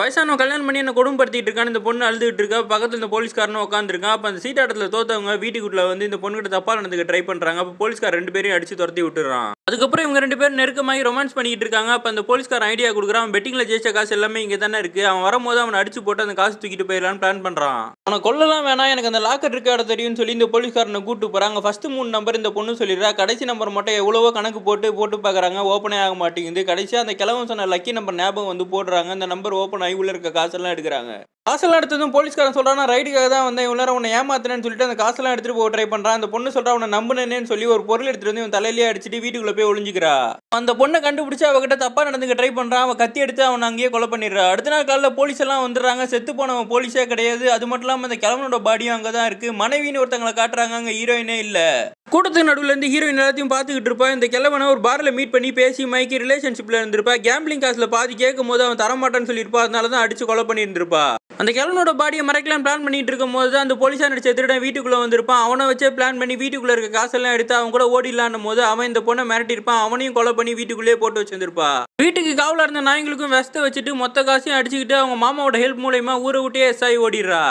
வயசானவன் கல்யாணம் பண்ணி என்ன கொடுமைப்படுத்திட்டு இருக்கான்னு இந்த பொண்ணு அழுதுகிட்டு இருக்கா. பக்கத்துல இந்த போலீஸ்காரனும் உட்காந்துருக்கான். அப்ப அந்த சீட்டாட்டத்துல தோத்தவங்க வீட்டுக்குள்ள வந்து இந்த பொண்ணுகிட்ட தப்பா நடந்துக்க ட்ரை பண்றாங்க. அப்ப போலீஸ்கார் 2 பேரையும் அடிச்சு துரத்தி விட்டுறான். அதுக்கப்புறம் இவங்க 2 பேரும் நெருக்கமாகி ரொமான்ஸ் பண்ணிட்டு இருக்காங்க. அப்ப அந்த போலீஸ்காரன் ஐடியா கொடுக்குறான். அவன் பெட்டிங்ல ஜெயிச்ச காசு எல்லாமே இங்க தானே இருக்கு. அவன் வரும்போது அவனை அடிச்சு போட்டு அந்த காசு தூக்கிட்டு போயிடலான்னு பிளான் பண்றான். அவனை கொல்லலாம் வேணாம், எனக்கு அந்த லாக்கர் இருக்க இடம் தெரியும்னு சொல்லி இந்த போலீஸ்காரனை கூட்டு போறாங்க. ஃபர்ஸ்ட் 3 நம்பர் இந்த பொண்ணு சொல்லிடுறா. கடைசி நம்பர் மட்டும் எவ்வளவோ கணக்கு போட்டு பாக்குறாங்க. ஓப்பனே ஆக மாட்டேங்குது. கடைசியா அந்த கிழவன் சொன்ன லக்கி நம்பர் ஞாபகம் வந்து போடுறாங்க. அந்த நம்பர் ஓப்பன் ஆகி உள்ள இருக்க காசெல்லாம் எடுக்கிறாங்க. காசெல்லாம் எடுத்ததும் போலீஸ்காரன் சொல்றான், ரைடுக்காக தான் வந்தேன், இவ்வளோ நேரம் உன்னை ஏமாத்தினேன்னு சொல்லிட்டு அந்த காசெல்லாம் எடுத்துட்டு போக ட்ரை பண்றான். அந்த பொண்ணு சொல்றா, உன்னை நம்புனேன்னு சொல்லி ஒரு பொருள் எடுத்துட்டு வந்து இவன் தலையிலேயே அடிச்சுட்டு வீட்டுக்குள்ள போய் ஒளிஞ்சுக்கிறா. அந்த பொண்ணை கண்டுபிடிச்சு அவகிட்ட தப்பா நடந்துக்க ட்ரை பண்றான். அவன் கத்தி எடுத்து அவனை அங்கேயே கொலை பண்ணிடுறா. அடுத்த நாள் காலையில் போலீஸ் எல்லாம் வந்துடுறாங்க. செத்து போனவன் போலீஸே கிடையாது. அது மட்டும் இல்லாமல் அந்த கிழவனோட பாடியும் அங்கதான் இருக்கு. மனைவின்னு ஒருத்தங்களை காட்டுறாங்க, அங்க ஹீரோயினே இல்ல. கூட்டத்துக்கு நடுவில் இருந்து ஹீரோயின் எல்லாத்தையும் பார்த்துக்கிட்டு இருப்பா. இந்த கிழவனை ஒரு பார்ல மீட் பண்ணி பேசி மைக்கி ரிலேஷன்ஷிப்ல இருந்திருப்பா. கேம்பிளிங் காசுல பாதி கேட்கும் போது அவன் தரமாட்டான்னு சொல்லியிருப்பா. அதனால தான் அடிச்சு கொலை பண்ணி இருந்திருப்பா. அந்த கிழவனோட பாடியை மறைக்கலாம் பிளான் பண்ணிட்டு இருக்கும் போது அந்த போலீஸா நடிச்ச திருடன் வீட்டுக்குள்ள வந்திருப்பான். அவனை வச்சே பிளான் பண்ணி வீட்டுக்குள்ள இருக்க காசெல்லாம் எடுத்து அவன் கூட ஓடிடலான்னும் போது அவன் இந்த பொண்ணை மிரட்டி இருப்பான். அவனையும் கொலை பண்ணி வீட்டுக்குள்ளேயே போட்டு வச்சிருந்திருப்பா. வீட்டுக்கு காவலா இருந்த நாய்களுக்கும் விஷத்தை வச்சுட்டு மொத்த காசையும் அடிச்சுக்கிட்டு அவங்க மாமாவோட ஹெல்ப் மூலயமா ஊரை விட்டே எஸ்ஐ ஓடிடுறா.